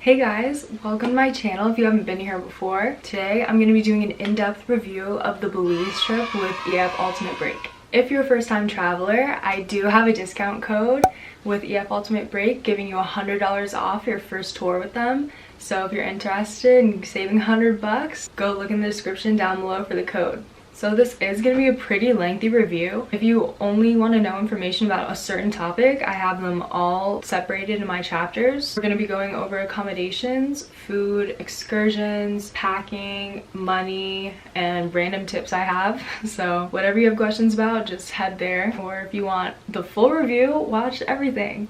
Hey guys, welcome to my channel if you haven't been here before. Today I'm going to be doing an in-depth review of the Belize trip with EF Ultimate Break. If you're a first-time traveler, I do have a discount code with EF Ultimate Break giving you $100 off your first tour with them. So if you're interested in saving 100 bucks, go look in the description down below for the code. So this is going to be a pretty lengthy review. If you only want to know information about a certain topic, I have them all separated in my chapters. We're going to be going over accommodations, food, excursions, packing, money, and random tips I have. So whatever you have questions about, just head there. Or if you want the full review, watch everything.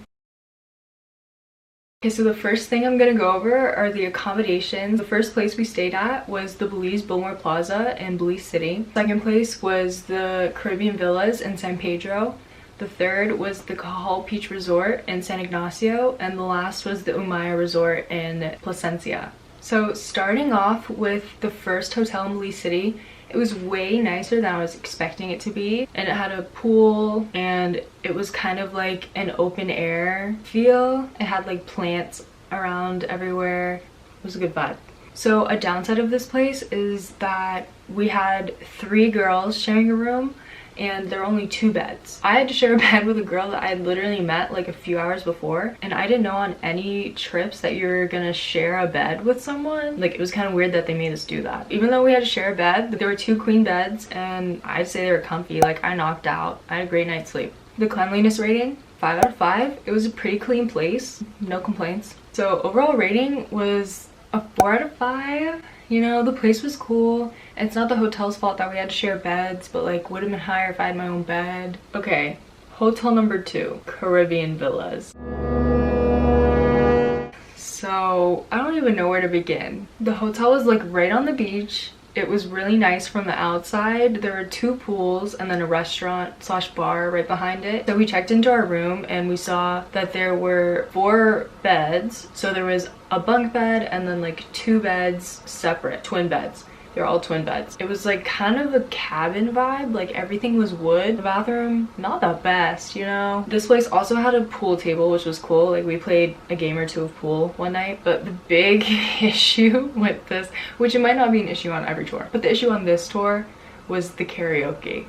Okay, so the first thing I'm gonna go over are the accommodations. The first place we stayed at was the biltmore Plaza in Belize City. Second place was the Caribbean Villas in San Pedro. The third was the Cahal Beach Resort in San Ignacio, and the last was the Umaya Resort in Placencia. So starting off with the first hotel in Belize City, it was way nicer than I was expecting it to be, and it had a pool and it was kind of like an open air feel. It had like plants around everywhere. It was a good vibe. So a downside of this place is that we had 3 girls sharing a room and there were only 2 beds. I had to share a bed with a girl that I had literally met like a few hours before, and I didn't know on any trips that you're gonna share a bed with someone. Like, it was kind of weird that they made us do that. Even though we had to share a bed, there were 2 queen beds and I'd say they were comfy. Like, I knocked out. I had a great night's sleep. The cleanliness rating, 5 out of 5. It was a pretty clean place, no complaints. So overall rating was a 4 out of 5. You know, the place was cool. It's not the hotel's fault that we had to share beds, but like, would have been higher if I had my own bed. Okay, hotel number 2, Caribbean Villas. So I don't even know where to begin. The hotel was like right on the beach. It was really nice from the outside. There were 2 pools and then a restaurant slash bar right behind it. So we checked into our room and we saw that there were 4 beds. So there was a bunk bed and then like 2 beds separate, twin beds. They're all twin beds. It was like kind of a cabin vibe, like everything was wood. The bathroom, not the best, you know? This place also had a pool table, which was cool. Like, we played a game or 2 of pool one night. But the big issue with this, which it might not be an issue on every tour, but the issue on this tour was the karaoke.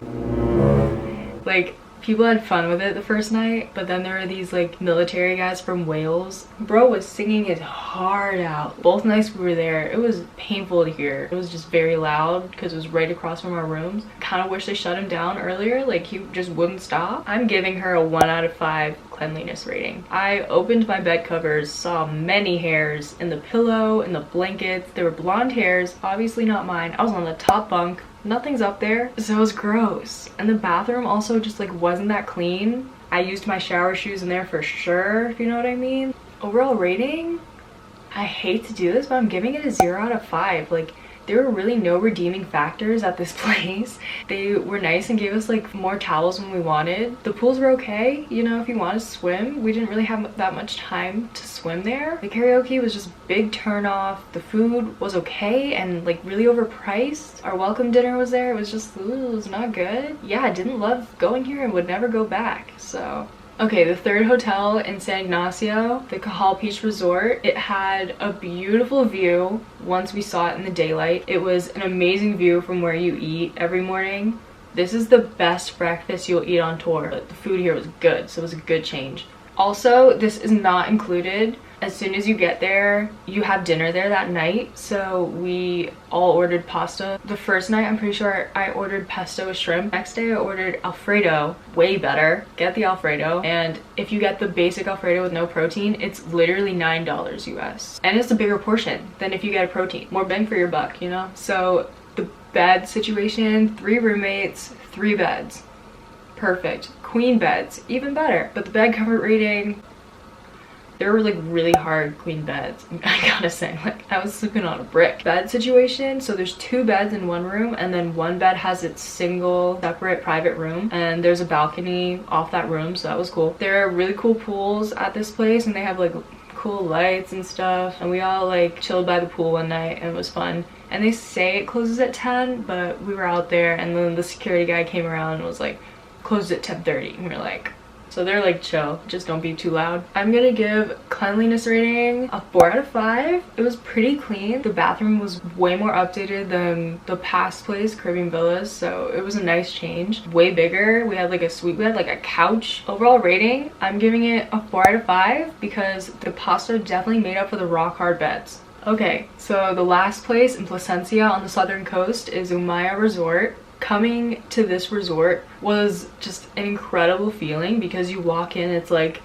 Like, people had fun with it the first night, but then there were these like military guys from Wales. Bro was singing his heart out. Both nights we were there, it was painful to hear. It was just very loud because it was right across from our rooms. Kind of wish they shut him down earlier, like he just wouldn't stop. I'm giving her a 1 out of 5 cleanliness rating. I opened my bed covers, saw many hairs in the pillow, in the blankets. There were blonde hairs, obviously not mine. I was on the top bunk. Nothing's up there, so it was gross. And the bathroom also just like wasn't that clean. I used my shower shoes in there for sure, if you know what I mean. Overall rating, I hate to do this, but I'm giving it a 0 out of 5. Like, there were really no redeeming factors at this place. They were nice and gave us like more towels when we wanted. The pools were okay, you know, if you want to swim. We didn't really have that much time to swim there. The karaoke was just big turn off. The food was okay and like really overpriced. Our welcome dinner was there. It was just, ooh, it was not good. Yeah, I didn't love going here and would never go back, so. Okay, the third hotel in San Ignacio, the Cahal Beach Resort, it had a beautiful view once we saw it in the daylight. It was an amazing view from where you eat every morning. This is the best breakfast you'll eat on tour, but the food here was good, so it was a good change. Also, this is not included. As soon as you get there, you have dinner there that night. So we all ordered pasta. The first night, I'm pretty sure I ordered pesto with shrimp. Next day, I ordered Alfredo. Way better. Get the Alfredo. And if you get the basic Alfredo with no protein, it's literally $9 US. And it's a bigger portion than if you get a protein. More bang for your buck, you know? So the bed situation, 3 roommates, 3 beds. Perfect. Queen beds, even better. But the bed comfort rating, there were like really hard queen beds. I gotta say, like, I was sleeping on a brick. Bed situation, so there's 2 beds in one room, and then one bed has its single separate private room, and there's a balcony off that room, so that was cool. There are really cool pools at this place, and they have like cool lights and stuff, and we all like chilled by the pool one night and it was fun. And they say it closes at 10, but we were out there and then the security guy came around and was like, closed at 10:30, and we were like, so they're like chill, just don't be too loud. I'm gonna give cleanliness rating a 4 out of 5. It was pretty clean. The bathroom was way more updated than the past place, Caribbean Villas, so it was a nice change. Way bigger. We had like a suite, we had like a couch. Overall rating, I'm giving it a 4 out of 5 because the pasta definitely made up for the rock hard beds. Okay, so the last place in Placencia on the southern coast is Umaya Resort. Coming to this resort was just an incredible feeling because you walk in, it's like,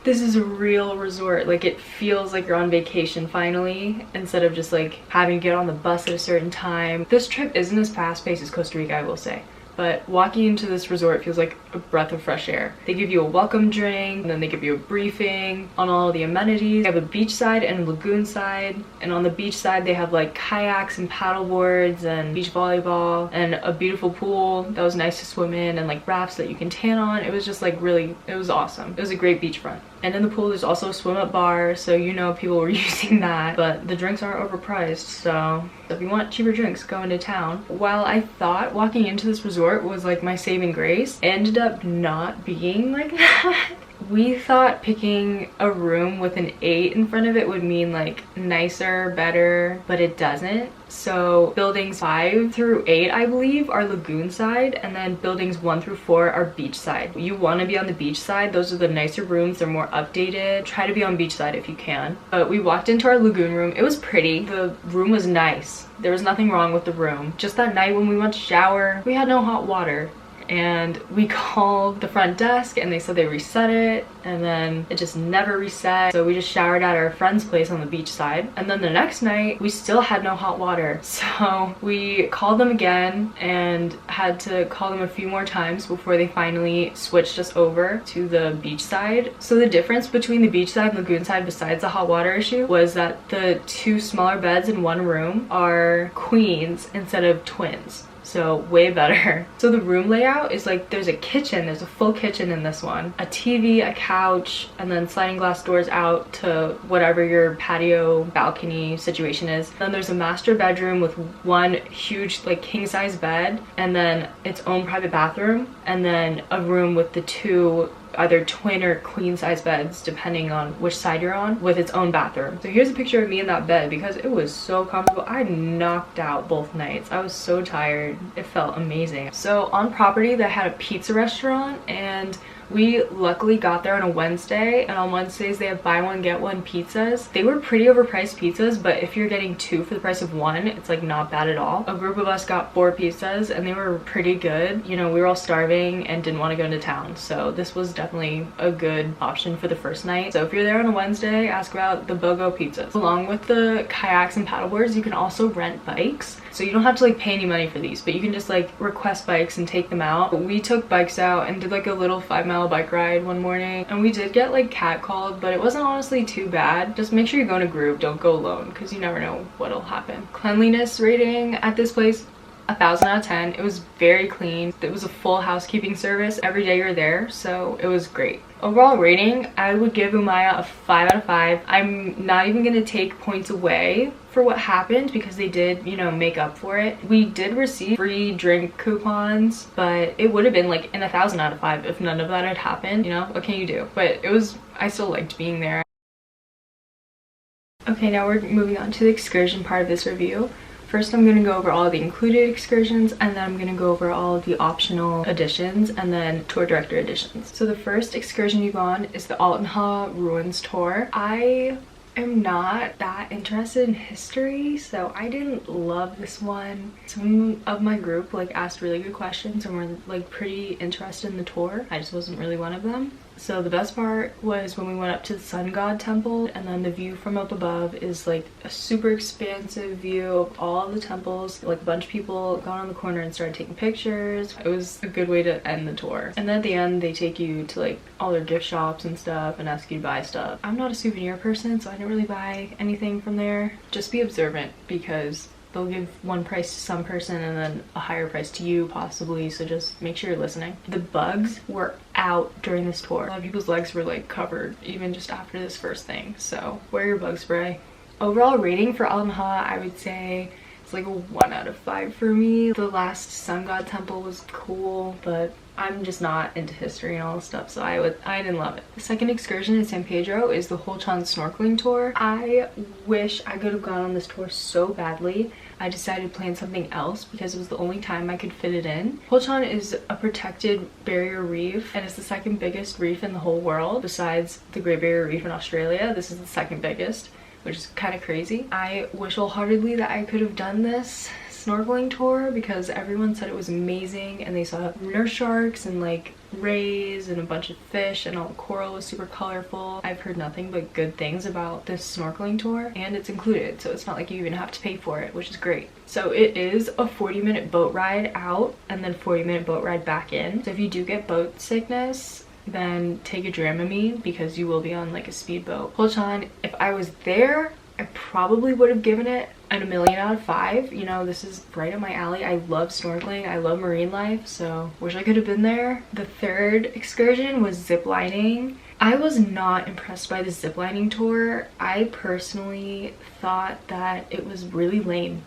this is a real resort. Like, it feels like you're on vacation finally, instead of just like having to get on the bus at a certain time. This trip isn't as fast-paced as Costa Rica, I will say. But walking into this resort feels like a breath of fresh air. They give you a welcome drink, and then they give you a briefing on all the amenities. They have a beach side and a lagoon side. And on the beach side, they have like kayaks and paddle boards and beach volleyball and a beautiful pool that was nice to swim in, and like rafts that you can tan on. It was just like really, it was awesome. It was a great beachfront. And in the pool, there's also a swim-up bar, so you know people were using that. But the drinks aren't overpriced, so if you want cheaper drinks, go into town. While I thought walking into this resort was like my saving grace, it ended up not being like that. We thought picking a room with an 8 in front of it would mean like nicer, better, but it doesn't. So buildings 5 through 8, I believe, are lagoon side, and then buildings 1 through 4 are beach side. You want to be on the beach side. Those are the nicer rooms. They're more updated. Try to be on beach side if you can. But we walked into our lagoon room. It was pretty. The room was nice. There was nothing wrong with the room. Just that night when we went to shower, we had no hot water. And we called the front desk and they said they reset it, and then it just never reset. So we just showered at our friend's place on the beach side, and then the next night we still had no hot water. So we called them again and had to call them a few more times before they finally switched us over to the beach side. So the difference between the beach side and lagoon side, besides the hot water issue, was that the 2 smaller beds in one room are queens instead of twins. So way better. So the room layout is like, there's a kitchen, there's a full kitchen in this one, a TV, a couch, and then sliding glass doors out to whatever your patio balcony situation is. Then there's a master bedroom with one huge like king size bed, and then its own private bathroom, and then a room with the 2 either twin or queen size beds depending on which side you're on, with its own bathroom. So here's a picture of me in that bed because it was so comfortable. I knocked out both nights. I was so tired. It felt amazing. So on property they had a pizza restaurant, and we luckily got there on a Wednesday, and on Wednesdays they have buy one get one pizzas. They were pretty overpriced pizzas, but if you're getting 2 for the price of 1, it's like not bad at all. A group of us got 4 pizzas and they were pretty good. You know, we were all starving and didn't want to go into town, so this was definitely a good option for the first night. So if you're there on a Wednesday, ask about the BOGO pizzas. Along with the kayaks and paddleboards, you can also rent bikes. So you don't have to like pay any money for these, but you can just like request bikes and take them out. But we took bikes out and did like a little 5-mile bike ride one morning, and we did get like catcalled, but it wasn't honestly too bad. Just make sure you go in a group, don't go alone, because you never know what'll happen. Cleanliness rating at this place, 1,000 out of 10. It was very clean. It was a full housekeeping service every day you're there, so it was great. Overall rating, I would give Umaya a 5 out of 5. I'm not even gonna take points away for what happened because they did, you know, make up for it. We did receive free drink coupons, but it would have been like in 1,000 out of 5 if none of that had happened. You know, what can you do? But it was, I still liked being there. Okay, now we're moving on to the excursion part of this review. First, I'm going to go over all the included excursions, and then I'm going to go over all of the optional additions, and then tour director additions. So the first excursion you go on is the Altenha Ruins tour. I am not that interested in history, so I didn't love this one. Some of my group like asked really good questions and were like pretty interested in the tour. I just wasn't really one of them. So the best part was when we went up to the Sun God Temple, and then the view from up above is like a super expansive view of all of the temples. Like a bunch of people got on the corner and started taking pictures. It was a good way to end the tour. And then at the end they take you to like all their gift shops and stuff and ask you to buy stuff. I'm not a souvenir person, so I didn't really buy anything from there. Just be observant, because they'll give one price to some person and then a higher price to you possibly, so just make sure you're listening. The bugs were out during this tour. A lot of people's legs were like covered even just after this first thing, so wear your bug spray. Overall rating for Altenha, I would say it's like a 1 out of 5 for me. The last sun god temple was cool, but I'm just not into history and all this stuff, so I didn't love it. The second excursion in San Pedro is the Holchan snorkeling tour. I wish I could have gone on this tour so badly. I decided to plan something else because it was the only time I could fit it in. Holchan is a protected barrier reef, and it's the second biggest reef in the whole world. Besides the Great Barrier Reef in Australia, this is the second biggest, which is kind of crazy. I wish wholeheartedly that I could have done this snorkeling tour because everyone said it was amazing, and they saw nurse sharks and like rays and a bunch of fish, and all the coral was super colorful. I've heard nothing but good things about this snorkeling tour, and it's included, so it's not like you even have to pay for it, which is great. So it is a 40-minute boat ride out and then 40-minute boat ride back in. So if you do get boat sickness, then take a Dramamine because you will be on like a speedboat. Holchan, if I was there, I probably would have given it a 1,000,000 out of 5. You know, this is right up my alley. I love snorkeling. I love marine life, so wish I could have been there. The third excursion was zip lining. I was not impressed by the zip lining tour. I personally thought that it was really lame.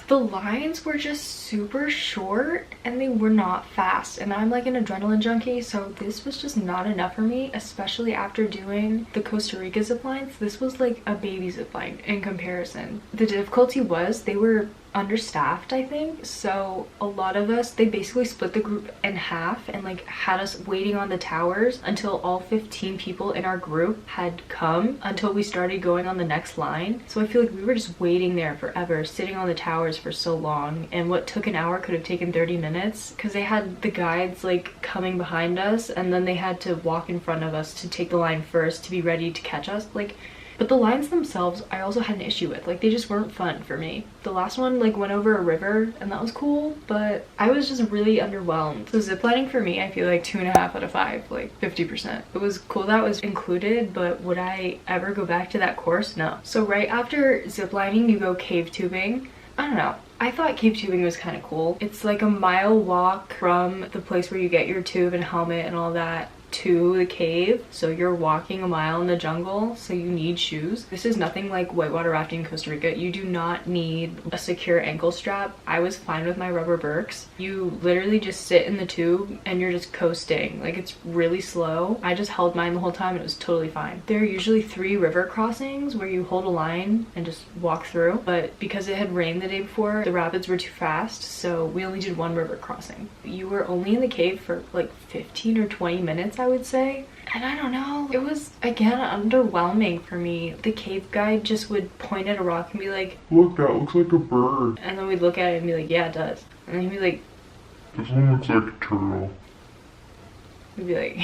The lines were just super short and they were not fast, and I'm like an adrenaline junkie, so this was just not enough for me, especially after doing the Costa Rica zip lines. This was like a baby zip line in comparison. The difficulty was they were understaffed, I think, so a lot of us, they basically split the group in half and like had us waiting on the towers until all 15 people in our group had come until we started going on the next line. So I feel like we were just waiting there forever, sitting on the towers for so long, and what took an hour could have taken 30 minutes because they had the guides like coming behind us, and then they had to walk in front of us to take the line first to be ready to catch us. Like, but the lines themselves, I also had an issue with. Like, they just weren't fun for me. The last one, like, went over a river, and that was cool, but I was just really underwhelmed. So ziplining for me, I feel like 2.5 out of 5, like 50%. It was cool that was included, but would I ever go back to that course? No. So right after ziplining, you go cave tubing. I don't know. I thought cave tubing was kind of cool. It's like a mile walk from the place where you get your tube and helmet and all that to the cave, so you're walking a mile in the jungle, so you need shoes. This is nothing like whitewater rafting in Costa Rica. You do not need a secure ankle strap. I was fine with my rubber Birks. You literally just sit in the tube and you're just coasting. Like, it's really slow. I just held mine the whole time and it was totally fine. There are usually 3 river crossings where you hold a line and just walk through, but because it had rained the day before, the rapids were too fast, so we only did 1 river crossing. You were only in the cave for like 15 or 20 minutes, I would say. And I don't know, it was again underwhelming for me. The cave guide just would point at a rock and be like, "Look, that looks like a bird." And then we'd look at it and be like, "Yeah, it does." And then he'd be like, "This one looks like a turtle." We'd be like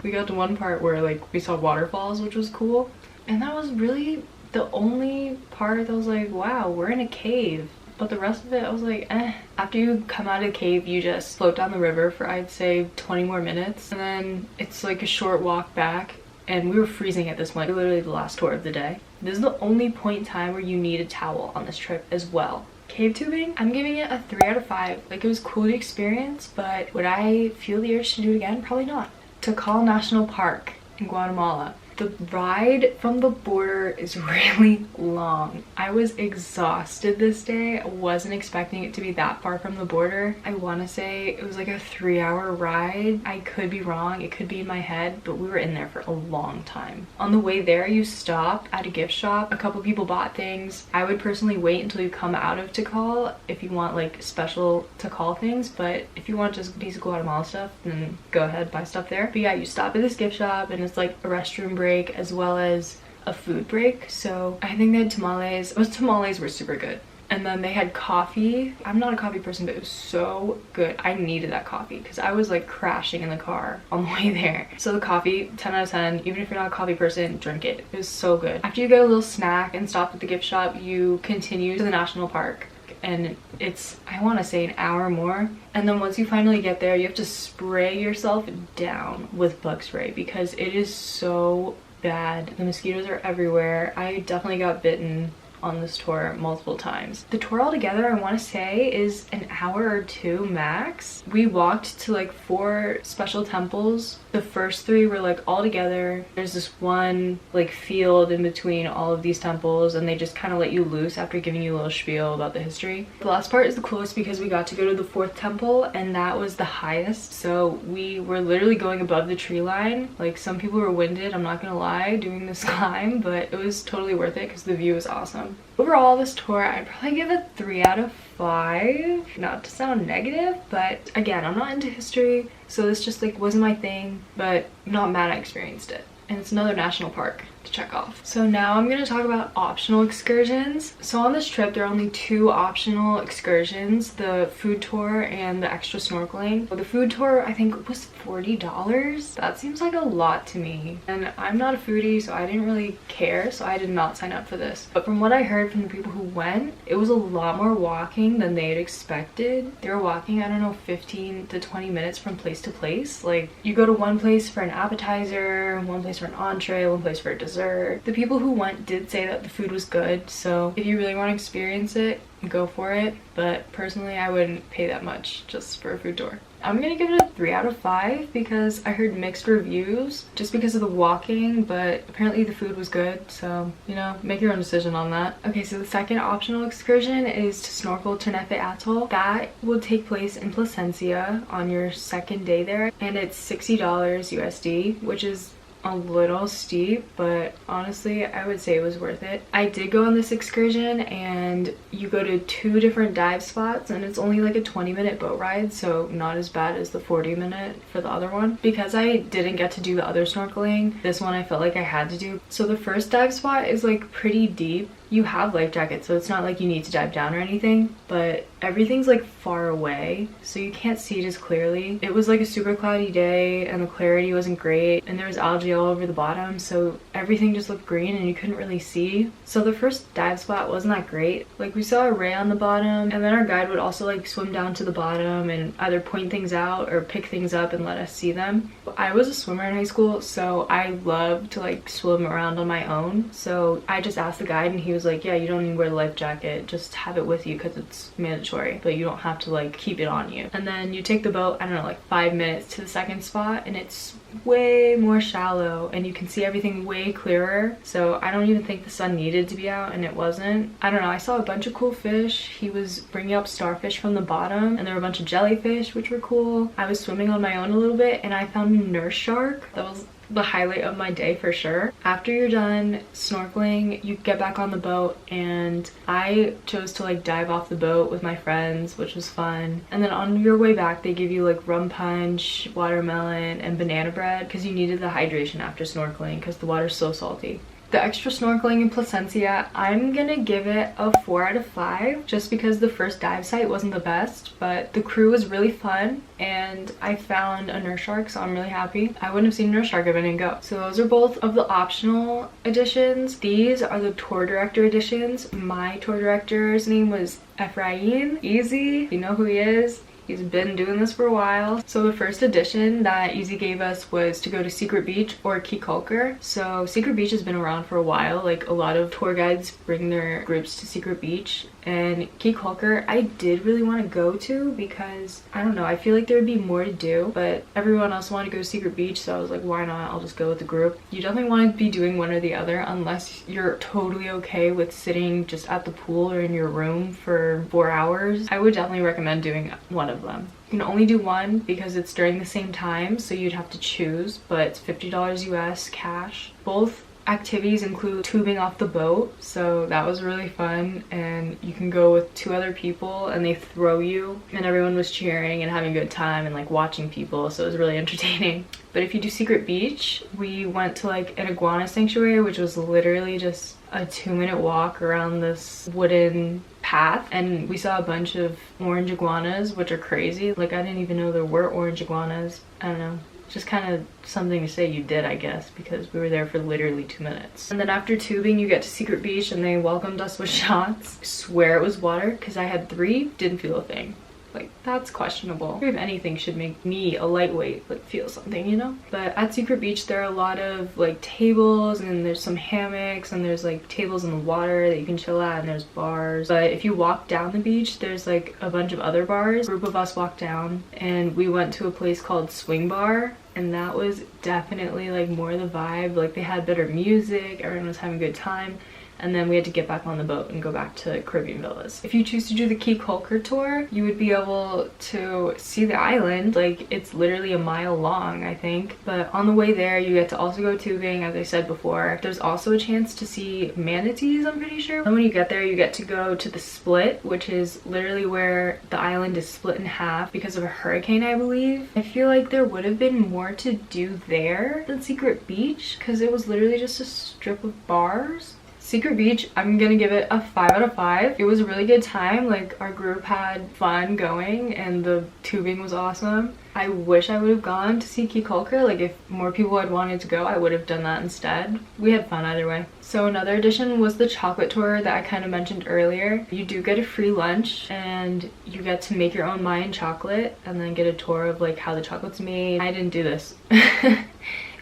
we got to one part where like we saw waterfalls, which was cool, and that was really the only part that was like, wow, we're in a cave. But the rest of it, I was like, eh. After you come out of the cave, you just float down the river for, I'd say, 20 more minutes. And then it's like a short walk back. And we were freezing at this point. Literally the last tour of the day. This is the only point in time where you need a towel on this trip as well. Cave tubing, I'm giving it a 3 out of 5. Like, it was cool to experience, but would I feel the urge to do it again? Probably not. Cahal National Park in Guatemala. The ride from the border is really long. I was exhausted this day. I wasn't expecting it to be that far from the border. I want to say it was like a 3-hour ride. I could be wrong. It could be in my head, but we were in there for a long time. On the way there, you stop at a gift shop. A couple people bought things. I would personally wait until you come out of Cahal if you want like special Cahal things, but if you want just basic Guatemala stuff, then go ahead, buy stuff there. But yeah, you stop at this gift shop and it's like a restroom break as well as a food break. So I think they had tamales. Those tamales were super good. And then they had coffee. I'm not a coffee person, but it was so good. I needed that coffee because I was like crashing in the car on the way there. So the coffee, 10 out of 10. Even if you're not a coffee person, drink it. It was so good. After you get a little snack and stop at the gift shop, you continue to the national park. And it's, I want to say, an hour more. And then once you finally get there, you have to spray yourself down with bug spray because it is so bad. The mosquitoes are everywhere. I definitely got bitten on this tour multiple times. The tour altogether, I want to say, is an hour or two max. We walked to like 4 special temples. The first 3 were like all together. There's this one like field in between all of these temples, and they just kind of let you loose after giving you a little spiel about the history. The last part is the coolest because we got to go to the 4th temple, and that was the highest. So we were literally going above the tree line. Like, some people were winded, I'm not gonna lie, doing this climb, but it was totally worth it because the view was awesome. Overall, this tour, I'd probably give it 3 out of 5. Not to sound negative, but again, I'm not into history, so this just like wasn't my thing, but I'm not mad I experienced it. And it's another national park to check off. So now I'm going to talk about optional excursions. So on this trip, there are only 2 optional excursions, the food tour and the extra snorkeling. The food tour, I think, was $40. That seems like a lot to me. And I'm not a foodie, so I didn't really care, so I did not sign up for this. But from what I heard from the people who went, it was a lot more walking than they had expected. They were walking, I don't know, 15 to 20 minutes from place to place. Like, you go to one place for an appetizer, one place for an entree, one place for a dessert. The people who went did say that the food was good, so if you really want to experience it, go for it. But personally, I wouldn't pay that much just for a food tour. I'm gonna give it a 3 out of 5 because I heard mixed reviews just because of the walking, but apparently the food was good, so, you know, make your own decision on that. Okay, so the second optional excursion is to snorkel Ternefe Atoll. That will take place in Placencia on your 2nd day there, and it's $60 USD, which is a little steep, but honestly I would say it was worth it. I did go on this excursion, and you go to 2 different dive spots, and it's only like a 20-minute boat ride, so not as bad as the 40-minute for the other one. Because I didn't get to do the other snorkeling, this one I felt like I had to do. So the first dive spot is like pretty deep. You have life jackets, so it's not like you need to dive down or anything, but everything's like far away, so you can't see it as clearly. It was like a super cloudy day, and the clarity wasn't great, and there was algae all over the bottom, so everything just looked green and you couldn't really see. So the first dive spot wasn't that great. Like, we saw a ray on the bottom, and then our guide would also like swim down to the bottom and either point things out or pick things up and let us see them. I was a swimmer in high school, so I love to like swim around on my own, so I just asked the guide, and he was like, yeah, you don't need to wear the life jacket, just have it with you because it's mandatory, but you don't have to like keep it on you. And then you take the boat, I don't know, like 5 minutes to the second spot, and it's way more shallow and you can see everything way clearer. So I don't even think the sun needed to be out, and it wasn't. I don't know, I saw a bunch of cool fish. He was bringing up starfish from the bottom, and there were a bunch of jellyfish, which were cool. I was swimming on my own a little bit, and I found a nurse shark. That was the highlight of my day for sure. After you're done snorkeling, you get back on the boat, and I chose to like dive off the boat with my friends, which was fun. And then on your way back, they give you like rum punch, watermelon, and banana bread because you needed the hydration after snorkeling because the water's so salty. The extra snorkeling in Placencia, I'm gonna give it a 4 out of 5 just because the first dive site wasn't the best, but the crew was really fun, and I found a nurse shark, so I'm really happy. I wouldn't have seen a nurse shark if I didn't go. So those are both of the optional editions. These are the tour director editions. My tour director's name was Ephraim. Easy, you know who he is. He's been doing this for a while. So the first edition that Easy gave us was to go to Secret Beach or Kikulker. So Secret Beach has been around for a while. Like, a lot of tour guides bring their groups to Secret Beach. And Kikulker, I did really want to go to because, I don't know, I feel like there would be more to do, but everyone else wanted to go to Secret Beach, so I was like, why not? I'll just go with the group. You definitely want to be doing one or the other unless you're totally okay with sitting just at the pool or in your room for 4 hours. I would definitely recommend doing one of them. You can only do one because it's during the same time, so you'd have to choose, but it's $50 US cash. Both activities include tubing off the boat, so that was really fun, and you can go with 2 other people and they throw you, and everyone was cheering and having a good time and like watching people, so it was really entertaining. But if you do Secret Beach, we went to like an iguana sanctuary, which was literally just a 2-minute walk around this wooden path, and we saw a bunch of orange iguanas, which are crazy. Like, I didn't even know there were orange iguanas. I don't know, just kind of something to say you did, I guess, because we were there for literally 2 minutes. And then after tubing, you get to Secret Beach and they welcomed us with shots. I swear it was water because I had 3, didn't feel a thing. Like, that's questionable. If anything should make me a lightweight, like, feel something, you know? But at Secret Beach, there are a lot of like tables, and there's some hammocks, and there's like tables in the water that you can chill at, and there's bars. But if you walk down the beach, there's like a bunch of other bars. A group of us walked down, and we went to a place called Swing Bar, and that was definitely like more the vibe. Like, they had better music, everyone was having a good time. And then we had to get back on the boat and go back to Caribbean Villas. If you choose to do the Key tour, you would be able to see the island. Like, it's literally a mile long, I think. But on the way there, you get to also go tubing, as I said before. There's also a chance to see manatees, I'm pretty sure. And when you get there, you get to go to the split, which is literally where the island is split in half because of a hurricane, I believe. I feel like there would have been more to do there than Secret Beach, because it was literally just a strip of bars. Secret Beach, I'm gonna give it a 5 out of 5. It was a really good time. Like, our group had fun going, and the tubing was awesome. I wish I would have gone to see Key. Like, if more people had wanted to go, I would have done that instead. We had fun either way. So another addition was the chocolate tour that I kind of mentioned earlier. You do get a free lunch, and you get to make your own Mayan chocolate, and then get a tour of like how the chocolate's made. I didn't do this.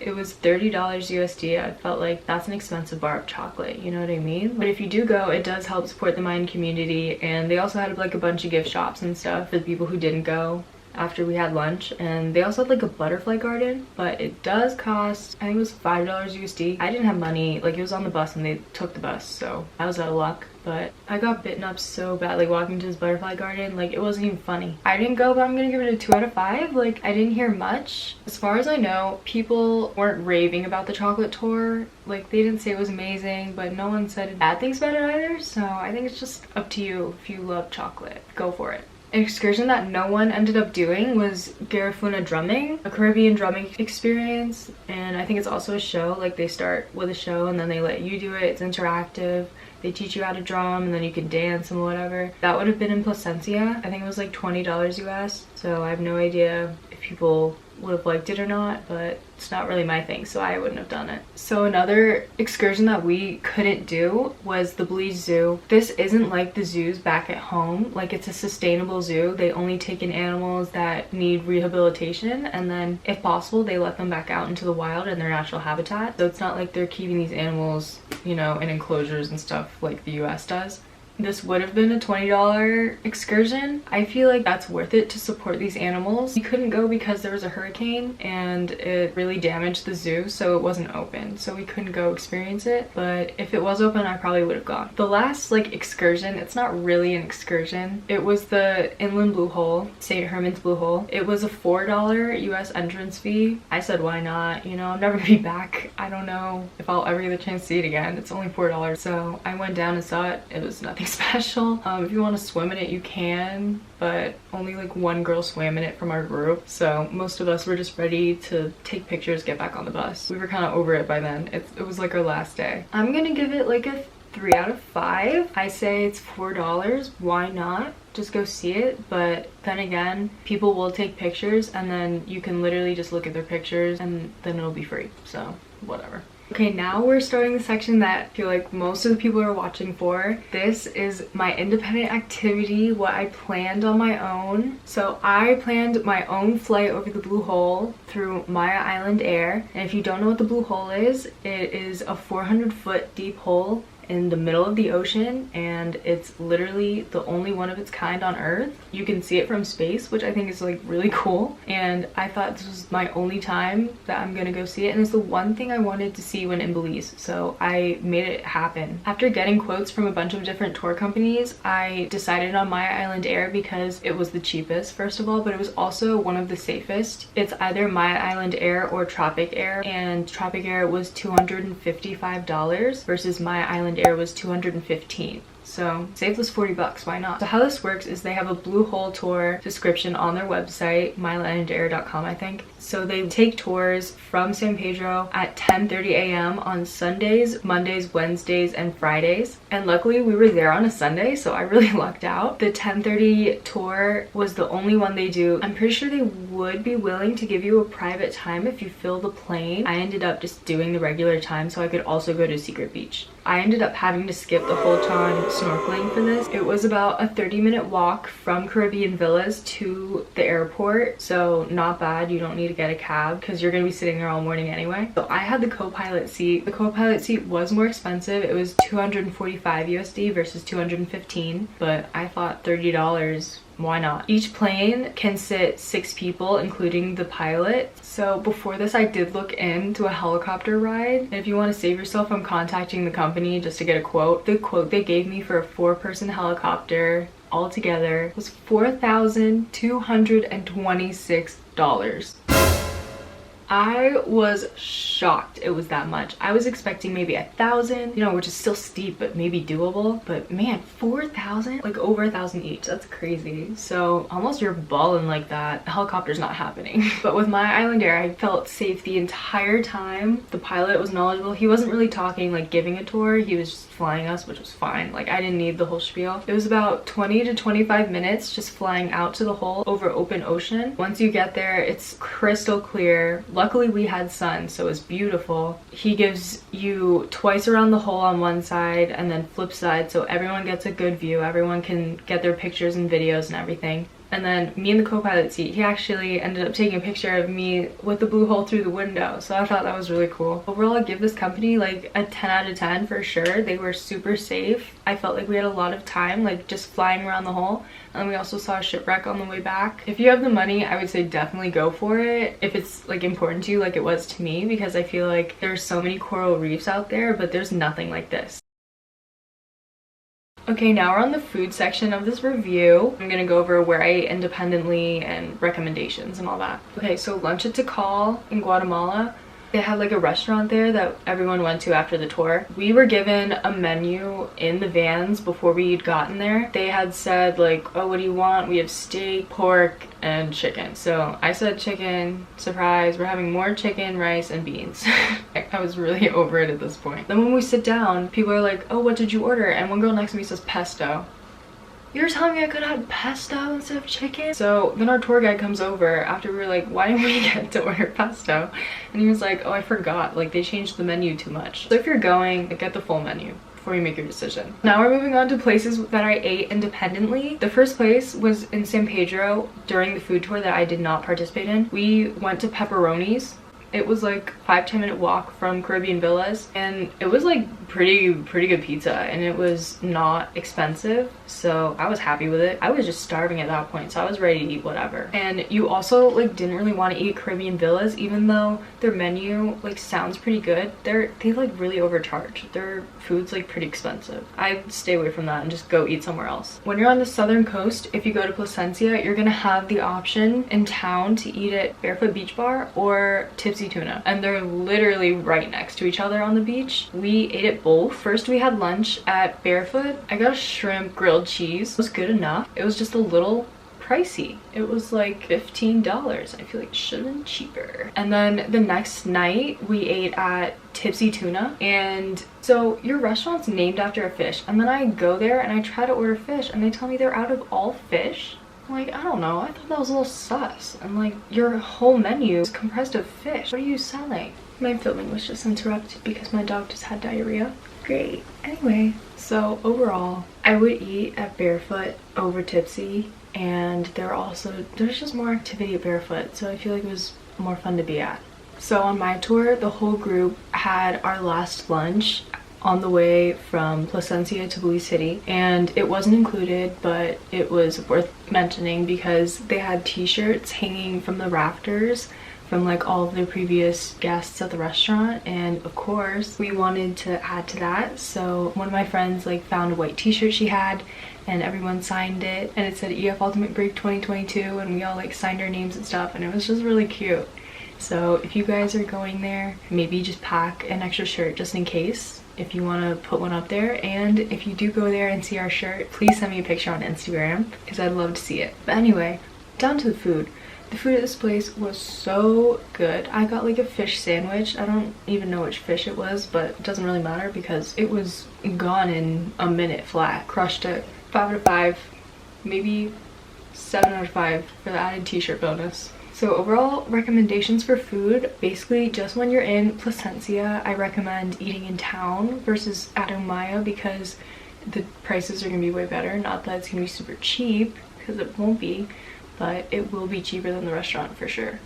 It was $30 USD. I felt like that's an expensive bar of chocolate, you know what I mean? But if you do go, it does help support the Mayan community, and they also had like a bunch of gift shops and stuff for the people who didn't go after we had lunch. And they also had like a butterfly garden, but it does cost, I think it was $5 USD. I didn't have money, like it was on the bus and they took the bus, so I was out of luck. But I got bitten up so bad, like walking to this butterfly garden, like it wasn't even funny. I didn't go, but I'm gonna give it a 2 out of 5. Like, I didn't hear much. As far as I know, people weren't raving about the chocolate tour. Like, they didn't say it was amazing, but no one said bad things about it either. So I think it's just up to you. If you love chocolate, go for it. An excursion that no one ended up doing was Garifuna drumming, a Caribbean drumming experience. And I think it's also a show. Like, they start with a show and then they let you do it. It's interactive. They teach you how to drum, and then you can dance and whatever. That would have been in Placencia. I think it was like $20 US. So I have no idea if people would have liked it or not, but it's not really my thing, so I wouldn't have done it. So another excursion that we couldn't do was the Belize Zoo. This isn't like the zoos back at home. Like, it's a sustainable zoo. They only take in animals that need rehabilitation, and then if possible they let them back out into the wild in their natural habitat. So it's not like they're keeping these animals, you know, in enclosures and stuff like the US does. This would have been a $20 excursion. I feel like that's worth it to support these animals. We couldn't go because there was a hurricane and it really damaged the zoo, so it wasn't open. So we couldn't go experience it, but if it was open, I probably would have gone. The last like excursion, it's not really an excursion. It was the Inland Blue Hole, St. Herman's Blue Hole. It was a $4 US entrance fee. I said, why not? You know, I'm never gonna be back. I don't know if I'll ever get a chance to see it again. It's only $4. So I went down and saw it. It was nothing special. If you want to swim in it, you can, but only like one girl swam in it from our group, so most of us were just ready to take pictures, get back on the bus. We were kind of over it by then. It was like our last day. I'm gonna give it like a 3 out of 5. I say it's $4. Why not? Just go see it. But then again, people will take pictures, and then you can literally just look at their pictures, and then it'll be free, so whatever. Okay, now we're starting the section that I feel like most of the people are watching for. This is my independent activity, what I planned on my own. So I planned my own flight over the Blue Hole through Maya Island Air. And if you don't know what the Blue Hole is, it is a 400-foot deep hole in the middle of the ocean, and it's literally the only one of its kind on Earth. You can see it from space, which I think is like really cool, and I thought this was my only time that I'm gonna go see it, and it's the one thing I wanted to see when in Belize, so I made it happen. After getting quotes from a bunch of different tour companies, I decided on Maya Island Air because it was the cheapest, first of all, but it was also one of the safest. It's either Maya Island Air or Tropic Air, and Tropic Air was $255 versus Maya Island Air was $215. So save us 40 bucks, why not? So how this works is they have a Blue Hole tour description on their website, mylandair.com, I think. So they take tours from San Pedro at 10:30 a.m. on Sundays, Mondays, Wednesdays, and Fridays. And luckily we were there on a Sunday, so I really lucked out. The 10:30 tour was the only one they do. I'm pretty sure they would be willing to give you a private time if you fill the plane. I ended up just doing the regular time so I could also go to Secret Beach. I ended up having to skip the whole time snorkeling for this. It was about a 30-minute walk from Caribbean Villas to the airport, so not bad. You don't need to get a cab because you're gonna be sitting there all morning anyway. So I had the co-pilot seat. The co-pilot seat was more expensive. It was 245 USD versus 215, but I thought $30, why not? Each plane can sit 6 people, including the pilot. So before this, I did look into a helicopter ride. And if you want to save yourself from contacting the company just to get a quote, the quote they gave me for a 4-person helicopter altogether was $4,226. I was shocked it was that much. I was expecting maybe 1,000, you know, which is still steep, but maybe doable. But man, 4,000? Like over 1,000 each. That's crazy. So almost you're balling like that. A helicopter's not happening. But with my Island Air, I felt safe the entire time. The pilot was knowledgeable. He wasn't really talking, like giving a tour. He was just flying us, which was fine. Like I didn't need the whole spiel. It was about 20 to 25 minutes just flying out to the hole over open ocean. Once you get there, it's crystal clear. Luckily we had sun, so it was beautiful. He gives you twice around the hole on one side and then flip side, so everyone gets a good view. Everyone can get their pictures and videos and everything. And then me in the co-pilot seat, he actually ended up taking a picture of me with the blue hole through the window. So I thought that was really cool. Overall, I'd give this company like a 10 out of 10 for sure. They were super safe. I felt like we had a lot of time, like just flying around the hole. And then we also saw a shipwreck on the way back. If you have the money, I would say definitely go for it. If it's like important to you like it was to me, because I feel like there's so many coral reefs out there, but there's nothing like this. Okay, now we're on the food section of this review. I'm gonna go over where I ate independently and recommendations and all that. Okay, so lunch at Cahal in Guatemala. They had like a restaurant there that everyone went to after the tour. We were given a menu in the vans before we'd gotten there. They had said like, oh, what do you want? We have steak, pork, and chicken. So I said chicken, surprise, we're having more chicken, rice, and beans. I was really over it at this point. Then when we sit down, people are like, oh, what did you order? And one girl next to me says pesto. You're telling me I could have had pesto instead of chicken? So then our tour guide comes over after we were like, why didn't we get to order pesto? And he was like, oh, I forgot. Like they changed the menu too much. So if you're going, get the full menu before you make your decision. Now we're moving on to places that I ate independently. The first place was in San Pedro during the food tour that I did not participate in. We went to Pepperoni's. It was like 5-10 minute walk from Caribbean Villas, and it was like pretty good pizza, and it was not expensive, so I was happy with it. I was just starving at that point, so I was ready to eat whatever. And you also like didn't really want to eat Caribbean Villas, even though their menu like sounds pretty good. They like really overcharge. Their food's like pretty expensive. I'd stay away from that and just go eat somewhere else. When you're on the southern coast, if you go to Placencia, you're gonna have the option in town to eat at Barefoot Beach Bar or Tipsy Tuna, and they're literally right next to each other on the beach. We ate at both. First we had lunch at Barefoot. I got a shrimp grilled cheese. It was good enough. It was just a little pricey. It was like $15. I feel like it should have been cheaper. And then the next night we ate at Tipsy Tuna, and so your restaurant's named after a fish, and then I go there and I try to order fish and they tell me they're out of all fish. I'm like, I don't know, I thought that was a little sus. And like, your whole menu is comprised of fish. What are you selling? My filming was just interrupted because my dog just had diarrhea. Great. Anyway, so overall, I would eat at Barefoot over Tipsy, and there's just more activity at Barefoot, so I feel like it was more fun to be at. So on my tour, the whole group had our last lunch on the way from Placencia to Belize City, and it wasn't included, but it was worth mentioning because they had t-shirts hanging from the rafters from like all of their previous guests at the restaurant, and of course we wanted to add to that. So one of my friends like found a white t-shirt she had, and everyone signed it, and it said EF Ultimate Break 2022, and we all like signed our names and stuff, and it was just really cute. So if you guys are going there, maybe just pack an extra shirt just in case, if you want to put one up there. And if you do go there and see our shirt, please send me a picture on Instagram because I'd love to see it. But anyway, down to the food. The food at this place was so good. I got like a fish sandwich. I don't even know which fish it was, but it doesn't really matter because it was gone in a minute flat. Crushed it. 5 out of 5, maybe 7 out of 5 for the added t-shirt bonus. So overall recommendations for food, basically just when you're in Placencia, I recommend eating in town versus at Umaya because the prices are gonna be way better. Not that it's gonna be super cheap, because it won't be, but it will be cheaper than the restaurant for sure.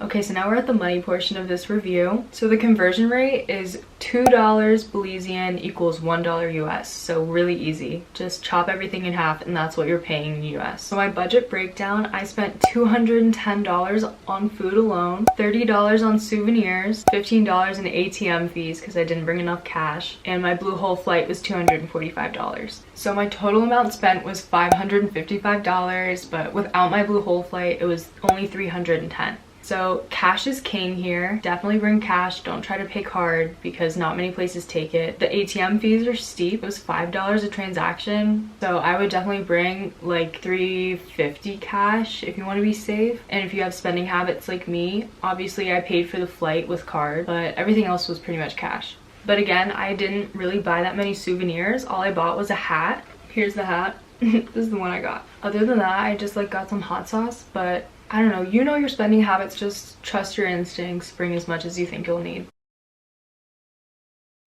Okay, so now we're at the money portion of this review. So the conversion rate is $2 Belizean equals $1 US. So really easy. Just chop everything in half and that's what you're paying in US. So my budget breakdown, I spent $210 on food alone, $30 on souvenirs, $15 in ATM fees because I didn't bring enough cash, and my Blue Hole flight was $245. So my total amount spent was $555, but without my Blue Hole flight, it was only $310. So cash is king here. Definitely bring cash. Don't try to pay card because not many places take it. The ATM fees are steep. It was $5 a transaction. So I would definitely bring like $350 cash if you want to be safe. And if you have spending habits like me, obviously I paid for the flight with card, but everything else was pretty much cash. But again, I didn't really buy that many souvenirs. All I bought was a hat. Here's the hat. This is the one I got. Other than that, I just like got some hot sauce, but I don't know, you know your spending habits, just trust your instincts, bring as much as you think you'll need.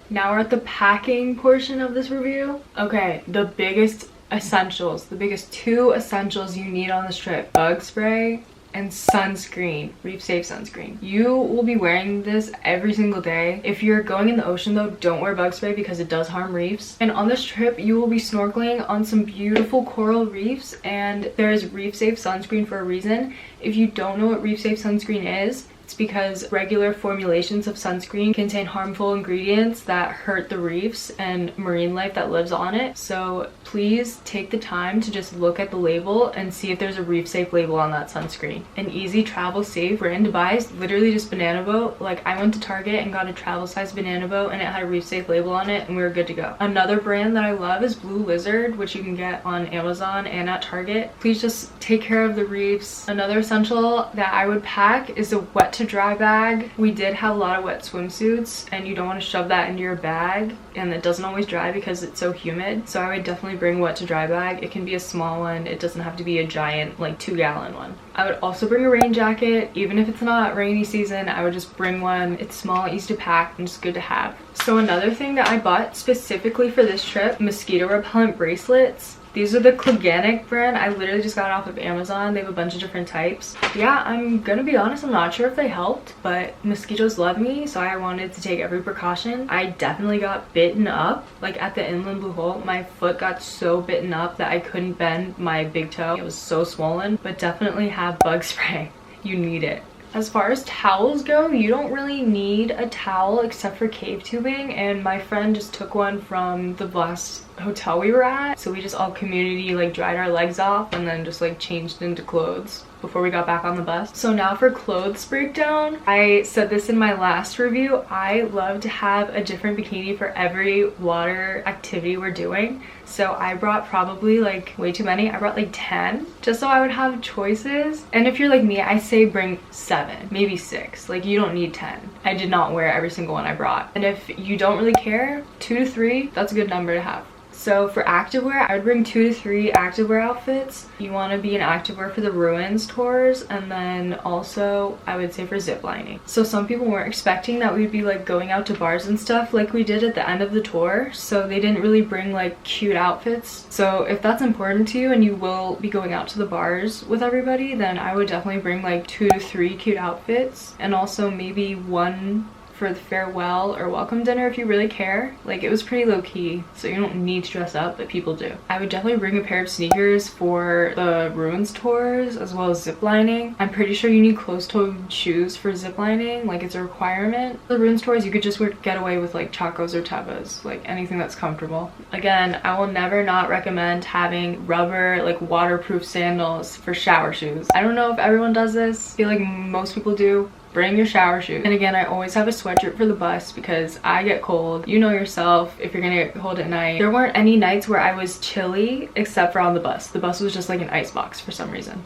Now we're at the packing portion of this review. Okay, the biggest essentials, the biggest two essentials you need on this trip: bug spray and sunscreen, reef safe sunscreen. You will be wearing this every single day. If you're going in the ocean though, don't wear bug spray because it does harm reefs. And on this trip, you will be snorkeling on some beautiful coral reefs, and there is reef safe sunscreen for a reason. If you don't know what reef safe sunscreen is, it's because regular formulations of sunscreen contain harmful ingredients that hurt the reefs and marine life that lives on it. So please take the time to just look at the label and see if there's a reef safe label on that sunscreen. An easy travel safe. We're in Dubai, it's literally just banana boat. Like, I went to Target and got a travel size banana boat and it had a reef safe label on it and we were good to go. Another brand that I love is Blue Lizard, which you can get on Amazon and at Target. Please just take care of the reefs. Another essential that I would pack is a wet to dry bag. We did have a lot of wet swimsuits and you don't want to shove that into your bag, and it doesn't always dry because it's so humid. So I would definitely bring a wet to dry bag. It can be a small one. It doesn't have to be a giant like 2-gallon one. I would also bring a rain jacket. Even if it's not rainy season, I would just bring one. It's small, easy to pack, and just good to have. So another thing that I bought specifically for this trip, mosquito repellent bracelets. These are the Kleganic brand. I literally just got it off of Amazon. They have a bunch of different types. Yeah, I'm gonna be honest, I'm not sure if they helped, but mosquitoes love me, so I wanted to take every precaution. I definitely got bitten up. Like at the inland Blue Hole, my foot got so bitten up that I couldn't bend my big toe. It was so swollen, but definitely have bug spray. You need it. As far as towels go, you don't really need a towel except for cave tubing, and my friend just took one from the last hotel we were at. So we just all community like dried our legs off and then just like changed into clothes before we got back on the bus. So now for clothes breakdown. I said this in my last review, I love to have a different bikini for every water activity we're doing. So I brought probably like way too many. I brought like 10 just so I would have choices. And if you're like me, I say bring 7, maybe 6. Like, you don't need 10. I did not wear every single one I brought. And if you don't really care, 2 to 3, that's a good number to have. So for activewear, I would bring 2 to 3 activewear outfits. You want to be in activewear for the ruins tours, and then also I would say for ziplining. So some people weren't expecting that we'd be like going out to bars and stuff like we did at the end of the tour, so they didn't really bring like cute outfits. So if that's important to you and you will be going out to the bars with everybody, then I would definitely bring like 2 to 3 cute outfits, and also maybe 1 for the farewell or welcome dinner if you really care. Like, it was pretty low-key, so you don't need to dress up, but people do. I would definitely bring a pair of sneakers for the ruins tours as well as ziplining. I'm pretty sure you need closed-toed shoes for ziplining, like it's a requirement. The ruins tours, you could just wear getaway with like chacos or tebas, like anything that's comfortable. Again, I will never not recommend having rubber, like waterproof sandals for shower shoes. I don't know if everyone does this. I feel like most people do. Bring your shower shoes. And again, I always have a sweatshirt for the bus because I get cold. You know yourself if you're gonna get cold at night. There weren't any nights where I was chilly except for on the bus. The bus was just like an icebox for some reason.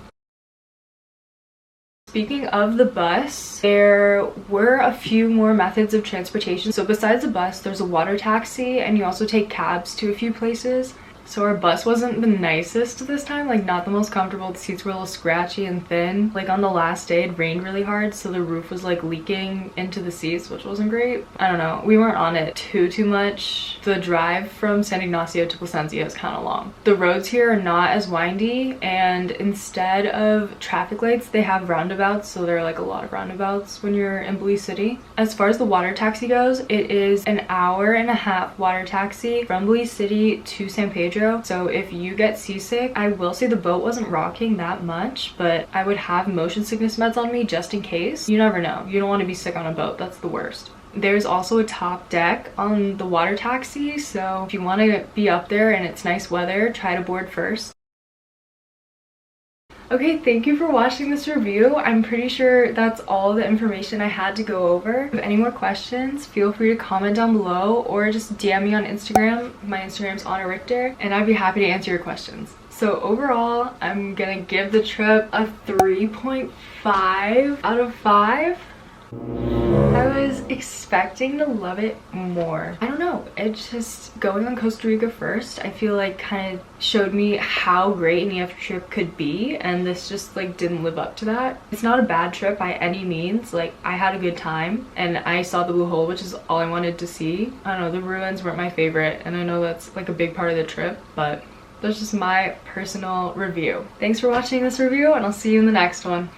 Speaking of the bus, there were a few more methods of transportation. So besides the bus, there's a water taxi, and you also take cabs to a few places. So our bus wasn't the nicest this time, like not the most comfortable. The seats were a little scratchy and thin. Like on the last day it rained really hard, so the roof was like leaking into the seats, which wasn't great. I don't know, we weren't on it too much. The drive from San Ignacio to Placencia is kind of long. The roads here are not as windy, and instead of traffic lights they have roundabouts, so there are like a lot of roundabouts when you're in Belize City. As far as the water taxi goes, it is an hour-and-a-half water taxi from Belize City to San Pedro. So if you get seasick, I will say the boat wasn't rocking that much, but I would have motion sickness meds on me just in case. You never know, you don't want to be sick on a boat, that's the worst. There's also a top deck on the water taxi, so if you want to be up there and it's nice weather, try to board first. Okay, thank you for watching this review. I'm pretty sure that's all the information I had to go over. If you have any more questions, feel free to comment down below or just DM me on Instagram. My Instagram's Anna Richter, and I'd be happy to answer your questions. So overall, I'm gonna give the trip a 3.5 out of 5. I was expecting to love it more. I don't know, it's just going on Costa Rica first, I feel like kind of showed me how great an EF trip could be, and this just like didn't live up to that. It's not a bad trip by any means, like I had a good time and I saw the blue hole, which is all I wanted to see. I don't know, the ruins weren't my favorite, and I know that's like a big part of the trip, but that's just my personal review. Thanks for watching this review, and I'll see you in the next one.